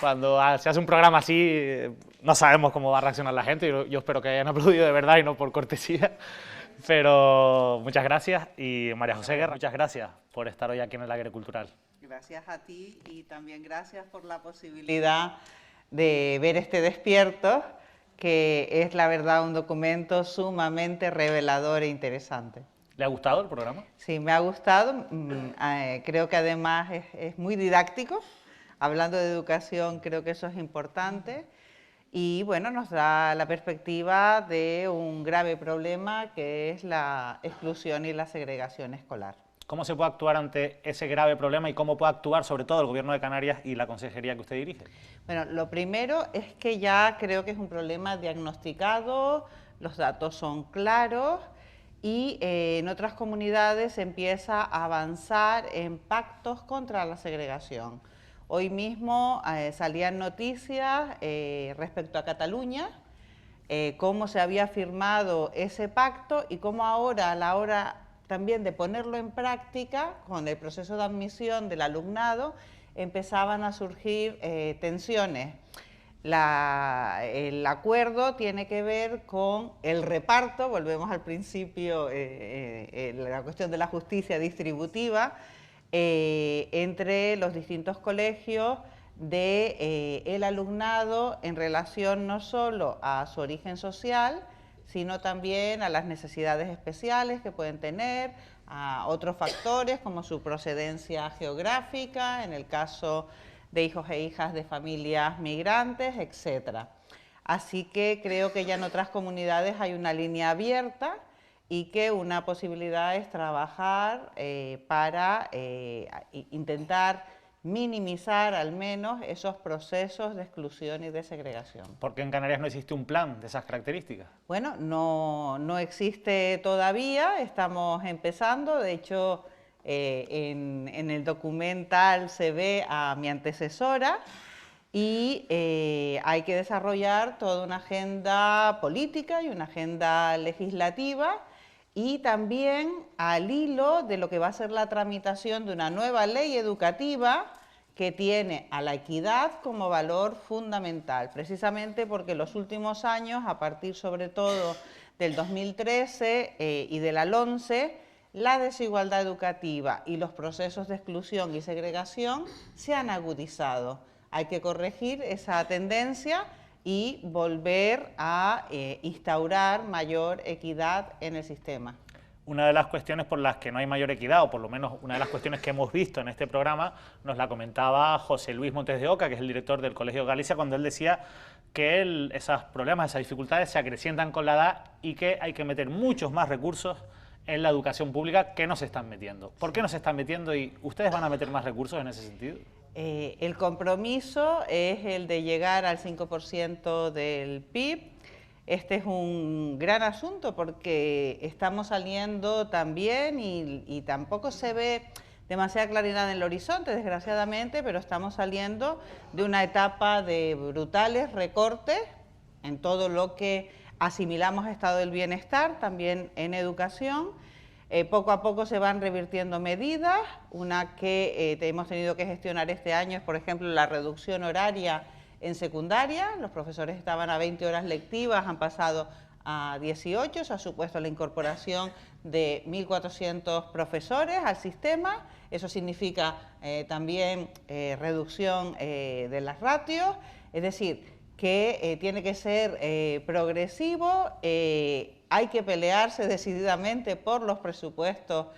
Cuando se hace un programa así, no sabemos cómo va a reaccionar la gente. Yo espero que hayan aplaudido de verdad y no por cortesía. Pero muchas gracias. Y María José Guerra, muchas gracias por estar hoy aquí en el Aire Cultural. Gracias a ti y también gracias por la posibilidad de ver este despierto, que es la verdad un documento sumamente revelador e interesante. ¿Le ha gustado el programa? Sí, me ha gustado. Creo que además es muy didáctico. Hablando de educación, creo que eso es importante. Y bueno, nos da la perspectiva de un grave problema que es la exclusión y la segregación escolar. ¿Cómo se puede actuar ante ese grave problema y cómo puede actuar sobre todo el Gobierno de Canarias y la consejería que usted dirige? Bueno, lo primero es que ya creo que es un problema diagnosticado, los datos son claros y en otras comunidades se empieza a avanzar en pactos contra la segregación. Hoy mismo salían noticias respecto a Cataluña, cómo se había firmado ese pacto y cómo ahora, a la hora también de ponerlo en práctica, con el proceso de admisión del alumnado, empezaban a surgir tensiones. El acuerdo tiene que ver con el reparto, volvemos al principio, la cuestión de la justicia distributiva, entre los distintos colegios del alumnado en relación no solo a su origen social, sino también a las necesidades especiales que pueden tener, a otros factores como su procedencia geográfica, en el caso de hijos e hijas de familias migrantes, etc. Así que creo que ya en otras comunidades hay una línea abierta y que una posibilidad es trabajar para intentar minimizar al menos esos procesos de exclusión y de segregación. ¿Por qué en Canarias no existe un plan de esas características? Bueno, no existe todavía, estamos empezando, de hecho en el documental se ve a mi antecesora y hay que desarrollar toda una agenda política y una agenda legislativa y también al hilo de lo que va a ser la tramitación de una nueva ley educativa que tiene a la equidad como valor fundamental, precisamente porque en los últimos años, a partir sobre todo del 2013 y de la LOMCE, la desigualdad educativa y los procesos de exclusión y segregación se han agudizado. Hay que corregir esa tendencia y volver a instaurar mayor equidad en el sistema. Una de las cuestiones por las que no hay mayor equidad, o por lo menos una de las cuestiones que hemos visto en este programa, nos la comentaba José Luis Montes de Oca, que es el director del Colegio Galicia, cuando él decía que esos problemas, esas dificultades se acrecientan con la edad y que hay que meter muchos más recursos en la educación pública que no se están metiendo. ¿Por qué no se están metiendo y ustedes van a meter más recursos en ese sentido? El compromiso es el de llegar al 5% del PIB. Este es un gran asunto porque estamos saliendo también y tampoco se ve demasiada claridad en el horizonte, desgraciadamente, pero estamos saliendo de una etapa de brutales recortes en todo lo que asimilamos a estado del bienestar, también en educación. Poco a poco se van revirtiendo medidas. Una que hemos tenido que gestionar este año es, por ejemplo, la reducción horaria en secundaria. Los profesores estaban a 20 horas lectivas, han pasado a 18, eso ha supuesto la incorporación de 1.400 profesores al sistema. Eso significa también reducción de las ratios, es decir, que tiene que ser progresivo. Hay que pelearse decididamente por los presupuestos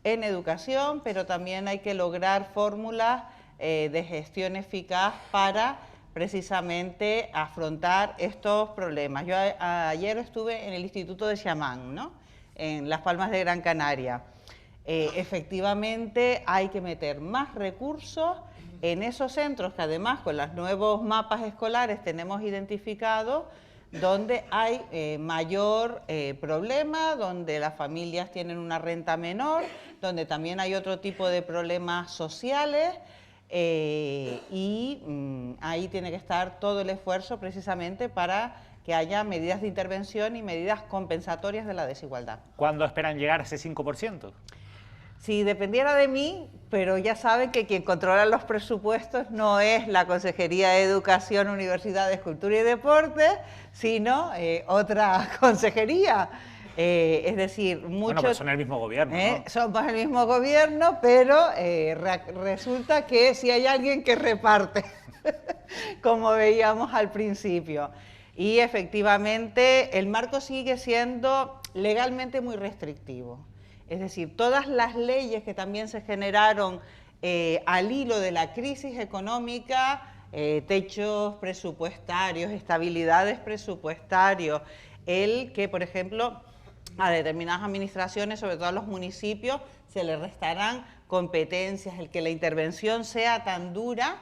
en educación, pero también hay que lograr fórmulas de gestión eficaz para precisamente afrontar estos problemas. Yo ayer estuve en el Instituto de Xiamán, ¿no?, en Las Palmas de Gran Canaria. Efectivamente hay que meter más recursos en esos centros que además con los nuevos mapas escolares tenemos identificados, donde hay mayor problema, donde las familias tienen una renta menor, donde también hay otro tipo de problemas sociales ahí tiene que estar todo el esfuerzo precisamente para que haya medidas de intervención y medidas compensatorias de la desigualdad. ¿Cuándo esperan llegar a ese 5%? Si dependiera de mí, pero ya saben que quien controla los presupuestos no es la Consejería de Educación, Universidades, Cultura y Deporte, sino otra consejería. Es decir, Bueno, pero son el mismo gobierno, ¿no? Somos el mismo gobierno, pero resulta que si hay alguien que reparte, como veíamos al principio. Y efectivamente el marco sigue siendo legalmente muy restrictivo. Es decir, todas las leyes que también se generaron al hilo de la crisis económica, techos presupuestarios, estabilidades presupuestarios, el que, por ejemplo, a determinadas administraciones, sobre todo a los municipios, se les restarán competencias, el que la intervención sea tan dura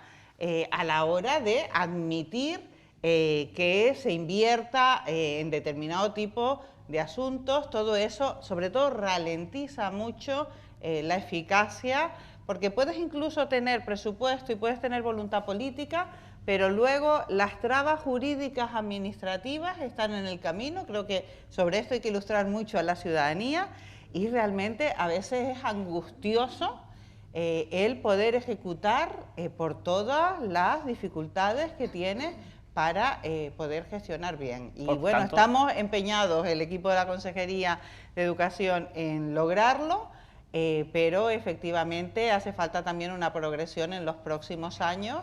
a la hora de admitir que se invierta en determinado tipo de asuntos. Todo eso, sobre todo, ralentiza mucho la eficacia, porque puedes incluso tener presupuesto y puedes tener voluntad política, pero luego las trabas jurídicas administrativas están en el camino. Creo que sobre esto hay que ilustrar mucho a la ciudadanía y realmente a veces es angustioso el poder ejecutar por todas las dificultades que tiene para poder gestionar bien. Y bueno, estamos empeñados, el equipo de la Consejería de Educación, en lograrlo, pero efectivamente hace falta también una progresión en los próximos años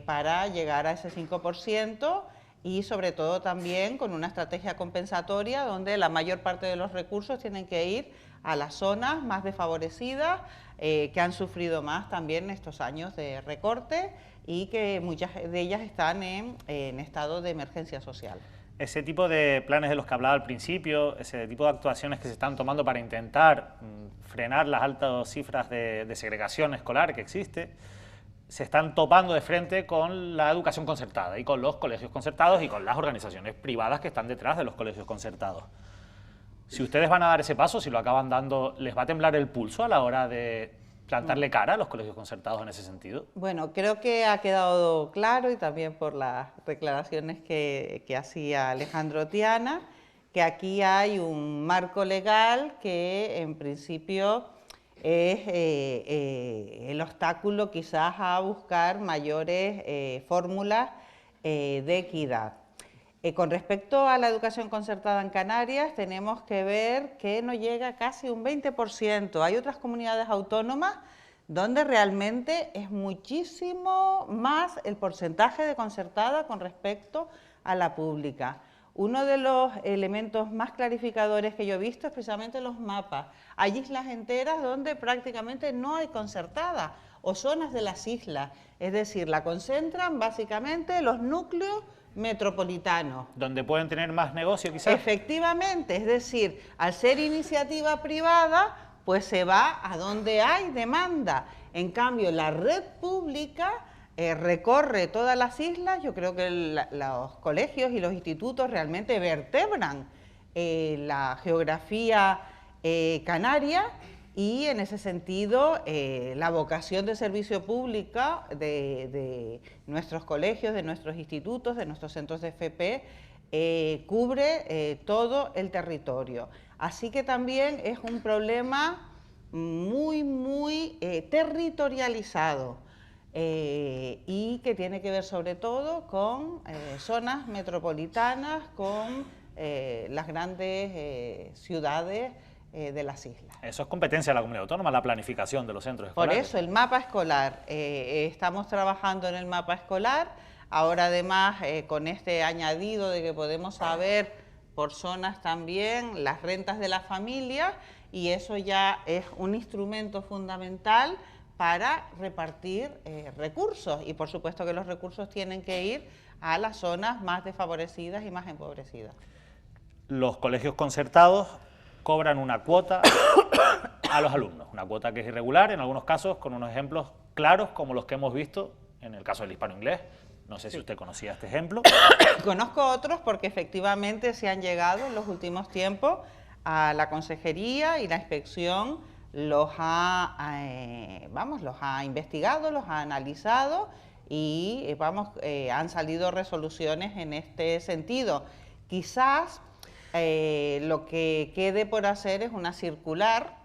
para llegar a ese 5% y sobre todo también con una estrategia compensatoria donde la mayor parte de los recursos tienen que ir a las zonas más desfavorecidas que han sufrido más también estos años de recorte y que muchas de ellas están en estado de emergencia social. Ese tipo de planes de los que hablaba al principio, ese tipo de actuaciones que se están tomando para intentar frenar las altas cifras de segregación escolar que existe, se están topando de frente con la educación concertada y con los colegios concertados y con las organizaciones privadas que están detrás de los colegios concertados. Si ustedes van a dar ese paso, si lo acaban dando, ¿les va a temblar el pulso a la hora de plantarle cara a los colegios concertados en ese sentido? Bueno, creo que ha quedado claro, y también por las declaraciones que hacía Alejandro Tiana, que aquí hay un marco legal que en principio es el obstáculo quizás a buscar mayores fórmulas de equidad. Con respecto a la educación concertada en Canarias, tenemos que ver que no llega casi un 20%. Hay otras comunidades autónomas donde realmente es muchísimo más el porcentaje de concertada con respecto a la pública. Uno de los elementos más clarificadores que yo he visto es precisamente los mapas. Hay islas enteras donde prácticamente no hay concertada, o zonas de las islas, es decir, la concentran básicamente los núcleos metropolitanos. ¿Donde pueden tener más negocio quizás? Efectivamente, es decir, al ser iniciativa privada, pues se va a donde hay demanda. En cambio, la red pública recorre todas las islas. Yo creo que los colegios y los institutos realmente vertebran la geografía canaria y en ese sentido la vocación de servicio público de nuestros colegios, de nuestros institutos, de nuestros centros de FP cubre todo el territorio. Así que también es un problema muy territorializado y que tiene que ver sobre todo con zonas metropolitanas, con las grandes ciudades de las islas. Eso es competencia de la comunidad autónoma, la planificación de los centros escolares. Por eso, el mapa escolar. Estamos trabajando en el mapa escolar. Ahora, además, con este añadido de que podemos saber por zonas también las rentas de las familias, y eso ya es un instrumento fundamental para repartir recursos. Y por supuesto que los recursos tienen que ir a las zonas más desfavorecidas y más empobrecidas. Los colegios concertados cobran una cuota a los alumnos, una cuota que es irregular, en algunos casos con unos ejemplos claros como los que hemos visto en el caso del hispano-inglés. No sé si usted conocía este ejemplo. Conozco otros porque efectivamente se han llegado en los últimos tiempos a la consejería y la inspección los ha investigado, los ha analizado y han salido resoluciones en este sentido. Quizás lo que quede por hacer es una circular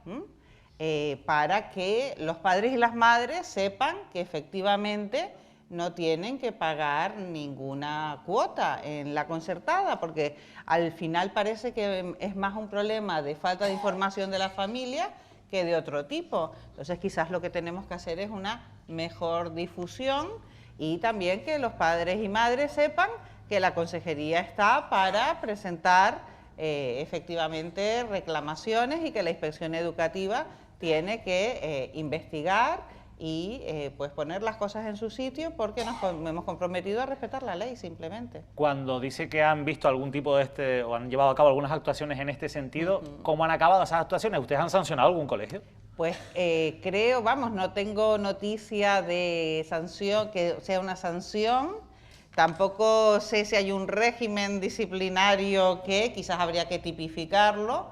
para que los padres y las madres sepan que efectivamente no tienen que pagar ninguna cuota en la concertada, porque al final parece que es más un problema de falta de información de la familia que de otro tipo. Entonces quizás lo que tenemos que hacer es una mejor difusión y también que los padres y madres sepan que la consejería está para presentar efectivamente reclamaciones y que la inspección educativa tiene que investigar y pues poner las cosas en su sitio porque nos hemos comprometido a respetar la ley simplemente. Cuando dice que han visto algún tipo de o han llevado a cabo algunas actuaciones en este sentido, ¿cómo han acabado esas actuaciones? ¿Ustedes han sancionado algún colegio? Pues creo, vamos, no tengo noticia de sanción, que sea una sanción. Tampoco sé si hay un régimen disciplinario que quizás habría que tipificarlo,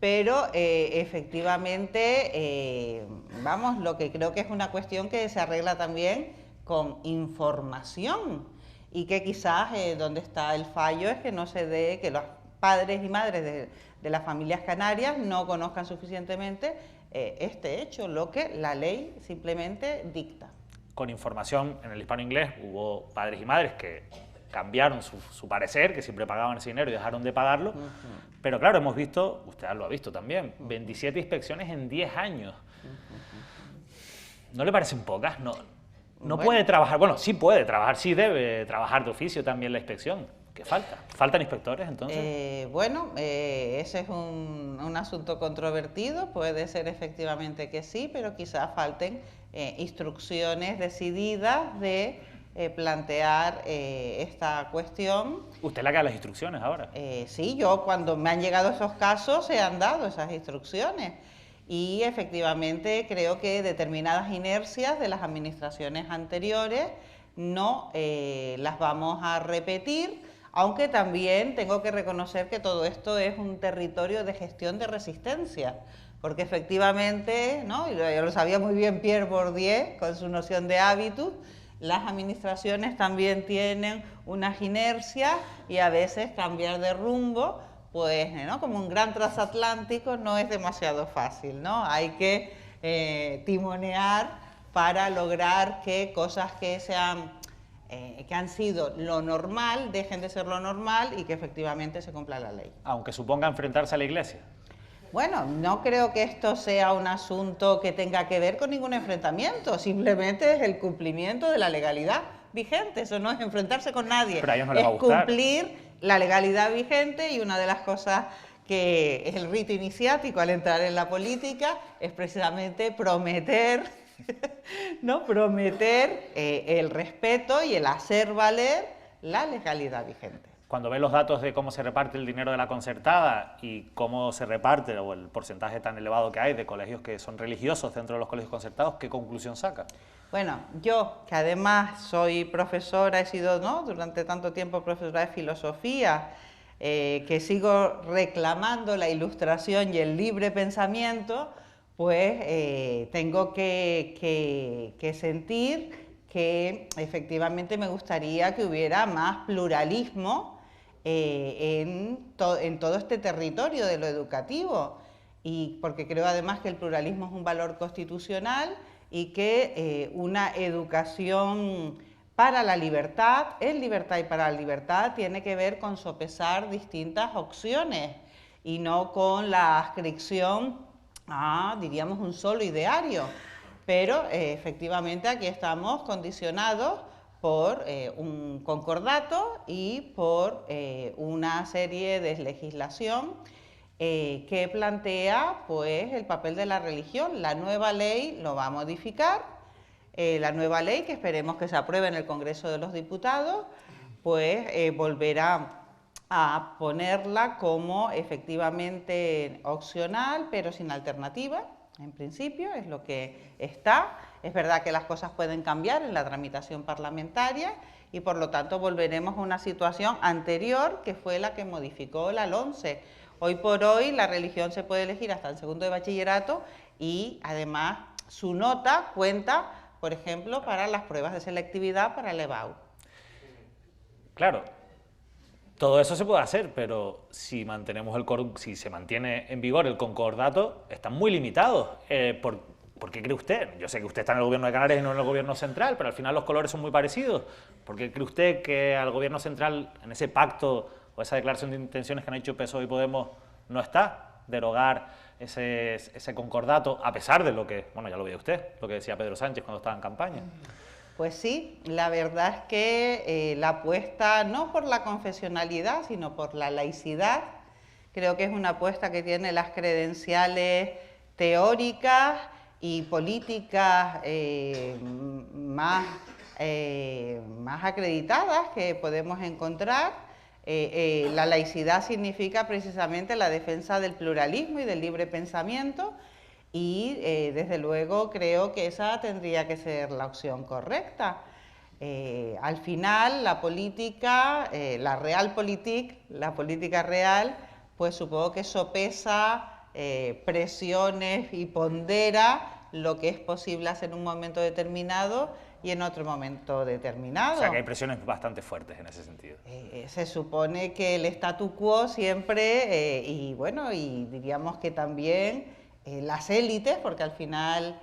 pero efectivamente, vamos, lo que creo que es una cuestión que se arregla también con información y que quizás donde está el fallo es que no se dé, que los padres y madres de las familias canarias no conozcan suficientemente este hecho, lo que la ley simplemente dicta. Con información en el hispano-inglés hubo padres y madres que cambiaron su parecer, que siempre pagaban ese dinero y dejaron de pagarlo, pero claro, hemos visto, usted lo ha visto también, 27 inspecciones en 10 años. ¿No le parecen pocas? No bueno, puede trabajar, bueno, sí puede trabajar, sí debe trabajar de oficio también la inspección. ¿Qué falta? ¿Faltan inspectores entonces? Bueno, ese es un asunto controvertido, puede ser efectivamente que sí, pero quizás falten instrucciones decididas de plantear esta cuestión. ¿Usted le da las instrucciones ahora? Sí, yo cuando me han llegado esos casos se han dado esas instrucciones y efectivamente creo que determinadas inercias de las administraciones anteriores no las vamos a repetir, aunque también tengo que reconocer que todo esto es un territorio de gestión de resistencia, porque efectivamente, ¿no? Y lo sabía muy bien Pierre Bourdieu con su noción de hábitus, las administraciones también tienen unas inercias y a veces cambiar de rumbo, pues, ¿no? Como un gran transatlántico no es demasiado fácil, ¿no? Hay que timonear para lograr que cosas que que han sido lo normal dejen de ser lo normal y que efectivamente se cumpla la ley. Aunque suponga enfrentarse a la Iglesia. Bueno, no creo que esto sea un asunto que tenga que ver con ningún enfrentamiento, simplemente es el cumplimiento de la legalidad vigente, eso no es enfrentarse con nadie, pero a ellos no les va a gustar. Es cumplir la legalidad vigente y una de las cosas que es el rito iniciático al entrar en la política es precisamente prometer, ¿no? Prometer el respeto y el hacer valer la legalidad vigente. Cuando ve los datos de cómo se reparte el dinero de la concertada y cómo se reparte, o el porcentaje tan elevado que hay de colegios que son religiosos dentro de los colegios concertados, ¿qué conclusión saca? Bueno, yo, que además soy profesora, he sido, ¿no?, durante tanto tiempo profesora de filosofía, que sigo reclamando la ilustración y el libre pensamiento, pues tengo que sentir que efectivamente me gustaría que hubiera más pluralismo en todo este territorio de lo educativo, y porque creo además que el pluralismo es un valor constitucional y que una educación para la libertad, en libertad y para la libertad, tiene que ver con sopesar distintas opciones y no con la adscripción a, diríamos, un solo ideario. Pero efectivamente aquí estamos condicionados por un concordato y por una serie de legislación que plantea pues el papel de la religión. La nueva ley lo va a modificar, la nueva ley que esperemos que se apruebe en el Congreso de los Diputados, pues volverá a ponerla como efectivamente opcional pero sin alternativa. En principio es lo que está. Es verdad que las cosas pueden cambiar en la tramitación parlamentaria y por lo tanto volveremos a una situación anterior que fue la que modificó la LOMCE. Hoy por hoy la religión se puede elegir hasta el segundo de bachillerato y además su nota cuenta, por ejemplo, para las pruebas de selectividad para el EBAU. Claro, Todo eso se puede hacer, pero si si se mantiene en vigor el concordato, están muy limitados. ¿Por qué cree usted? Yo sé que usted está en el gobierno de Canarias y no en el gobierno central, pero al final los colores son muy parecidos. ¿Por qué cree usted que al gobierno central, en ese pacto o esa declaración de intenciones que han hecho PSOE y Podemos, no está derogar ese concordato, a pesar de lo que, bueno, ya lo veía usted, lo que decía Pedro Sánchez cuando estaba en campaña? Pues sí, la verdad es que la apuesta no por la confesionalidad, sino por la laicidad, creo que es una apuesta que tiene las credenciales teóricas y políticas más acreditadas que podemos encontrar. La laicidad significa precisamente la defensa del pluralismo y del libre pensamiento, y desde luego creo que esa tendría que ser la opción correcta. Al final la política, la realpolitik, la política real, pues supongo que sopesa presiones y pondera lo que es posible hacer en un momento determinado y en otro momento determinado. O sea que hay presiones bastante fuertes en ese sentido. Se supone que el statu quo siempre, y bueno, y diríamos que también las élites, porque al final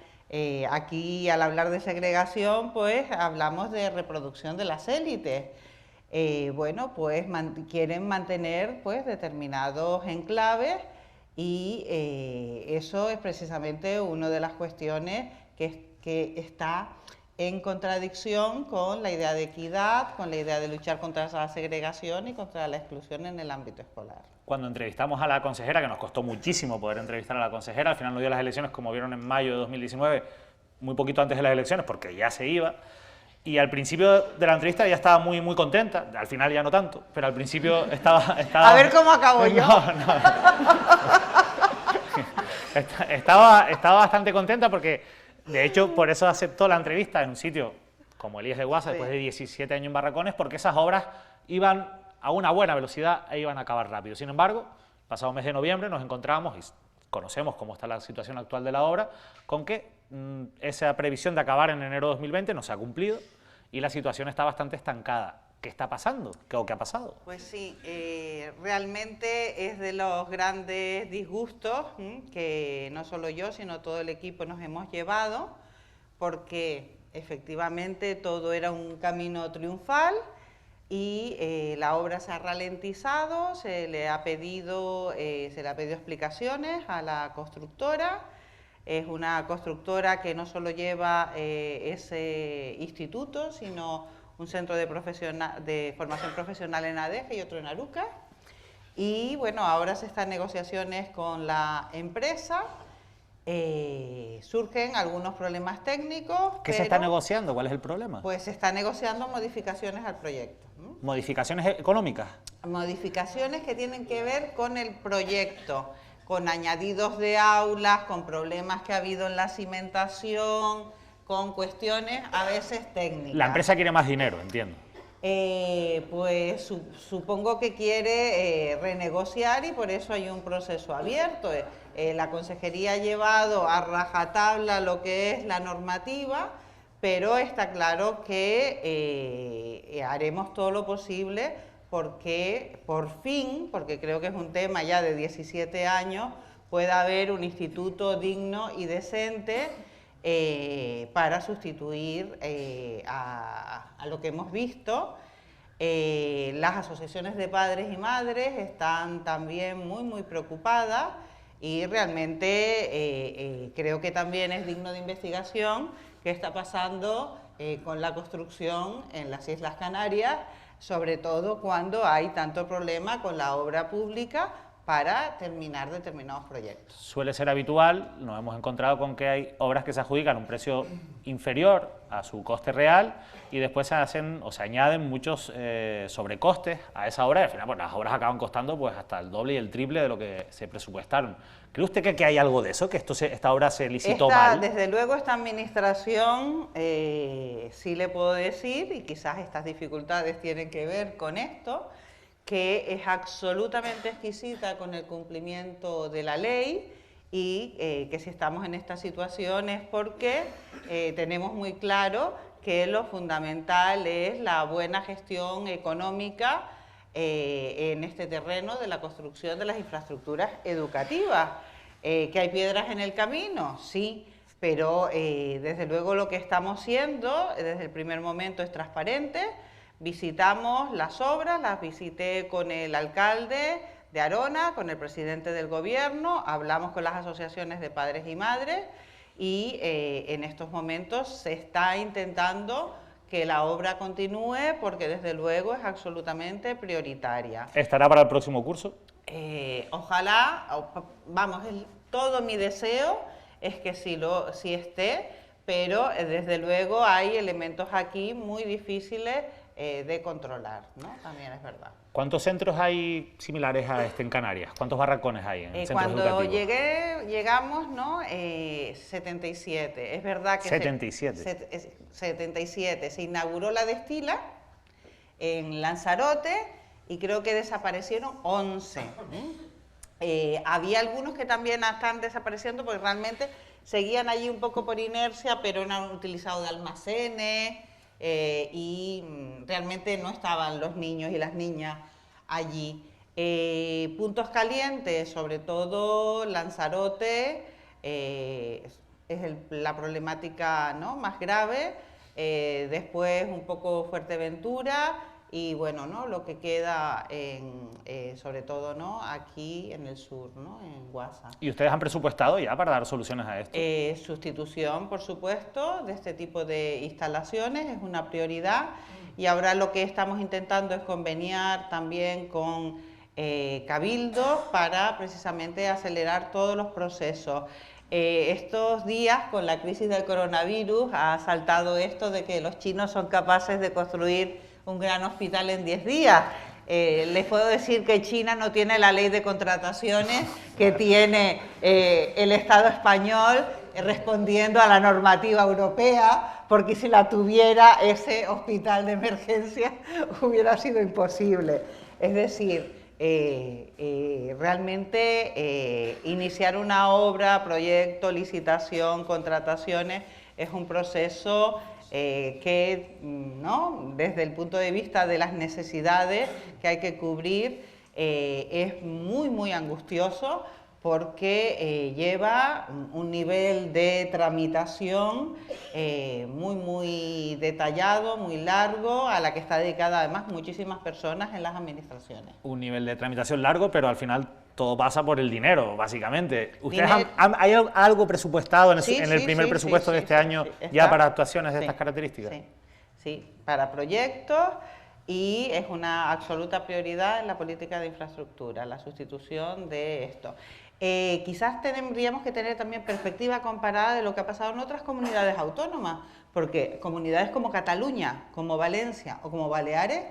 aquí al hablar de segregación pues hablamos de reproducción de las élites. Bueno, pues quieren mantener pues determinados enclaves, y eso es precisamente una de las cuestiones que está en contradicción con la idea de equidad, con la idea de luchar contra la segregación y contra la exclusión en el ámbito escolar. Cuando entrevistamos a la consejera, que nos costó muchísimo poder entrevistar a la consejera, al final no dio las elecciones, como vieron, en mayo de 2019, muy poquito antes de las elecciones, porque ya se iba. Y al principio de la entrevista ya estaba muy, muy contenta, al final ya no tanto, pero al principio estaba a ver cómo acabo yo. Estaba bastante contenta porque, de hecho, por eso aceptó la entrevista en un sitio como el IES de Guasa, después de 17 años en Barracones, porque esas obras iban a una buena velocidad e iban a acabar rápido. Sin embargo, pasado mes de noviembre nos encontramos, y conocemos cómo está la situación actual de la obra, con que esa previsión de acabar en enero de 2020 no se ha cumplido y la situación está bastante estancada. ¿Qué está pasando? ¿Qué ha pasado? Pues sí, realmente es de los grandes disgustos que no solo yo, sino todo el equipo nos hemos llevado, porque efectivamente todo era un camino triunfal y la obra se ha ralentizado, se le ha pedido explicaciones a la constructora. Es una constructora que no solo lleva ese instituto, sino un centro de formación profesional en Adeje y otro en Aruca. Y bueno, ahora se están negociaciones con la empresa. Surgen algunos problemas técnicos. ¿Qué se está negociando? ¿Cuál es el problema? Pues se está negociando modificaciones al proyecto. ¿Modificaciones económicas? Modificaciones que tienen que ver con el proyecto, con añadidos de aulas, con problemas que ha habido en la cimentación, con cuestiones a veces técnicas. La empresa quiere más dinero, entiendo. Pues supongo que quiere renegociar, y por eso hay un proceso abierto. La consejería ha llevado a rajatabla lo que es la normativa, pero está claro que haremos todo lo posible porque por fin, porque creo que es un tema ya de 17 años, pueda haber un instituto digno y decente para sustituir a lo que hemos visto. Las asociaciones de padres y madres están también muy preocupadas, y realmente creo que también es digno de investigación qué está pasando con la construcción en las Islas Canarias, sobre todo cuando hay tanto problema con la obra pública para terminar determinados proyectos. Suele ser habitual, nos hemos encontrado con que hay obras que se adjudican a un precio inferior a su coste real y después se hacen o se añaden muchos sobrecostes a esa obra, y al final pues, las obras acaban costando pues, hasta el doble y el triple de lo que se presupuestaron. ¿Cree usted que hay algo de eso, que esta obra se licitó mal? Desde luego esta administración, sí le puedo decir, y quizás estas dificultades tienen que ver con esto, que es absolutamente exquisita con el cumplimiento de la ley, y que si estamos en esta situación es porque tenemos muy claro que lo fundamental es la buena gestión económica en este terreno de la construcción de las infraestructuras educativas. ¿Que hay piedras en el camino? Sí, pero desde luego lo que estamos haciendo desde el primer momento es transparente. Visitamos las obras, las visité con el alcalde de Arona, con el presidente del gobierno, hablamos con las asociaciones de padres y madres y en estos momentos se está intentando que la obra continúe porque desde luego es absolutamente prioritaria. ¿Estará para el próximo curso? Ojalá, vamos, todo mi deseo es que sí esté, pero desde luego hay elementos aquí muy difíciles de controlar, ¿no? También es verdad. ¿Cuántos centros hay similares a este en Canarias? ¿Cuántos barracones hay en centros Cuando educativos? llegamos, ¿no? 77. Es verdad que 77. 77. Se inauguró la Destila en Lanzarote y creo que desaparecieron 11. Había algunos que también están desapareciendo porque realmente seguían allí un poco por inercia, pero no han utilizado de almacenes y realmente no estaban los niños y las niñas allí. Puntos calientes, sobre todo Lanzarote, es la problemática, ¿no?, más grave, después un poco Fuerteventura y bueno, ¿no?, lo que queda sobre todo, ¿no?, aquí en el sur, ¿no?, en Guasa. ¿Y ustedes han presupuestado ya para dar soluciones a esto? Sustitución, por supuesto, de este tipo de instalaciones es una prioridad y ahora lo que estamos intentando es conveniar también con Cabildo para precisamente acelerar todos los procesos. Estos días, con la crisis del coronavirus, ha saltado esto de que los chinos son capaces de construir un gran hospital en 10 días. Les puedo decir que China no tiene la ley de contrataciones que tiene el Estado español respondiendo a la normativa europea, porque si la tuviera ese hospital de emergencia hubiera sido imposible. Es decir, realmente iniciar una obra, proyecto, licitación, contrataciones, es un proceso que, ¿no?, desde el punto de vista de las necesidades que hay que cubrir, es muy angustioso porque lleva un nivel de tramitación muy detallado, muy largo, a la que está dedicada además muchísimas personas en las administraciones. Un nivel de tramitación largo, pero al final todo pasa por el dinero, básicamente. ¿Ustedes hay algo presupuestado en el primer presupuesto de este año ya para actuaciones de estas características? Sí, para proyectos, y es una absoluta prioridad en la política de infraestructura, la sustitución de esto. Quizás tendríamos que tener también perspectiva comparada de lo que ha pasado en otras comunidades autónomas, porque comunidades como Cataluña, como Valencia o como Baleares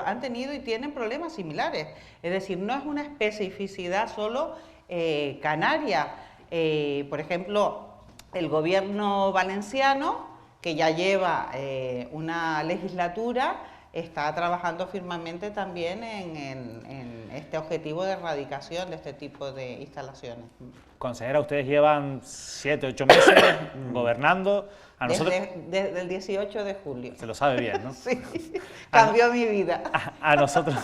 han tenido y tienen problemas similares. Es decir, no es una especificidad solo canaria. Por ejemplo, el gobierno valenciano, que ya lleva una legislatura, está trabajando firmemente también en este objetivo de erradicación de este tipo de instalaciones. Consejera, ustedes llevan 7, 8 meses gobernando. A nosotros, desde el 18 de julio. Se lo sabe bien, ¿no? Sí, cambió mi vida. A nosotros,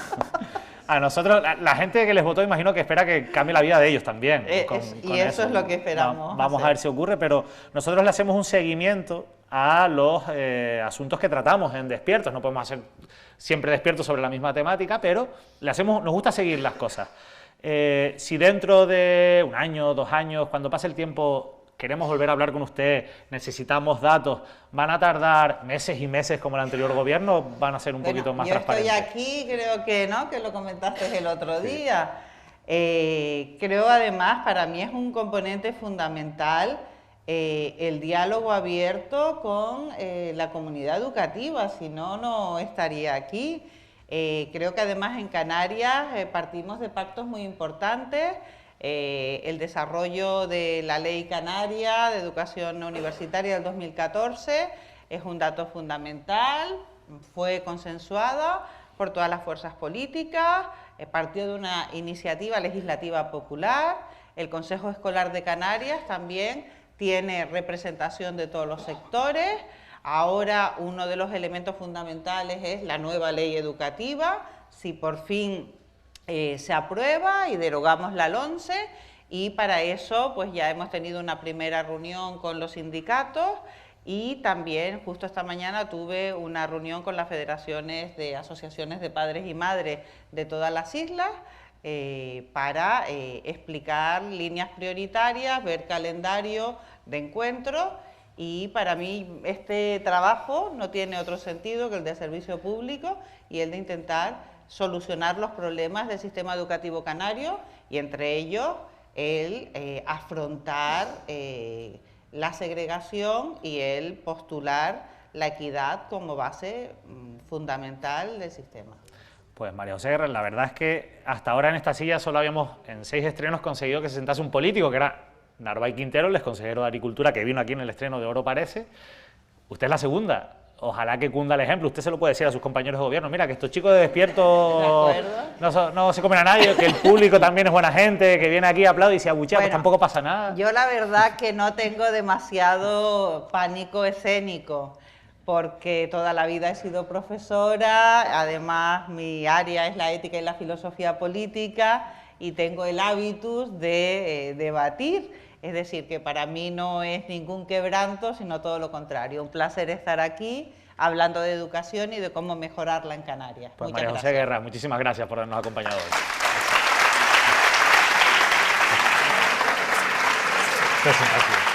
la gente que les votó, imagino que espera que cambie la vida de ellos también. Y eso es lo que esperamos. Vamos a ver si ocurre, pero nosotros le hacemos un seguimiento a los asuntos que tratamos en Despiertos. No podemos hacer siempre Despiertos sobre la misma temática, pero nos gusta seguir las cosas. Si dentro de 1 año, 2 años, cuando pase el tiempo, queremos volver a hablar con usted, necesitamos datos, ¿van a tardar meses y meses como el anterior gobierno o van a ser un poquito más transparentes? Yo estoy aquí, creo que no, que lo comentaste el otro día. Creo además, para mí es un componente fundamental el diálogo abierto con la comunidad educativa, si no, no estaría aquí. Creo que además en Canarias partimos de pactos muy importantes. El desarrollo de la Ley Canaria de Educación Universitaria del 2014 es un dato fundamental, fue consensuada por todas las fuerzas políticas, partió de una iniciativa legislativa popular. El Consejo Escolar de Canarias también tiene representación de todos los sectores. Ahora uno de los elementos fundamentales es la nueva ley educativa. si por fin se aprueba y derogamos la LONCE, y para eso pues ya hemos tenido una primera reunión con los sindicatos y también justo esta mañana tuve una reunión con las federaciones de asociaciones de padres y madres de todas las islas para explicar líneas prioritarias, ver calendario de encuentro. Y para mí este trabajo no tiene otro sentido que el de servicio público y el de intentar solucionar los problemas del sistema educativo canario y entre ellos el afrontar la segregación y el postular la equidad como base fundamental del sistema. Pues María José Guerra, la verdad es que hasta ahora en esta silla solo habíamos en 6 estrenos conseguido que se sentase un político, que era Narváez Quintero, el exconsejero de Agricultura, que vino aquí en el estreno de Oro Parece. Usted es la segunda. Ojalá que cunda el ejemplo. Usted se lo puede decir a sus compañeros de gobierno. Mira, que estos chicos de Despierto no se comen a nadie, que el público también es buena gente, que viene aquí, aplaude y se abuchea, pues tampoco pasa nada. Yo la verdad que no tengo demasiado pánico escénico, porque toda la vida he sido profesora, además mi área es la ética y la filosofía política y tengo el hábitus de debatir. Es decir, que para mí no es ningún quebranto, sino todo lo contrario. Un placer estar aquí hablando de educación y de cómo mejorarla en Canarias. Pues María José Guerra, muchísimas gracias por habernos acompañado hoy. Presentación.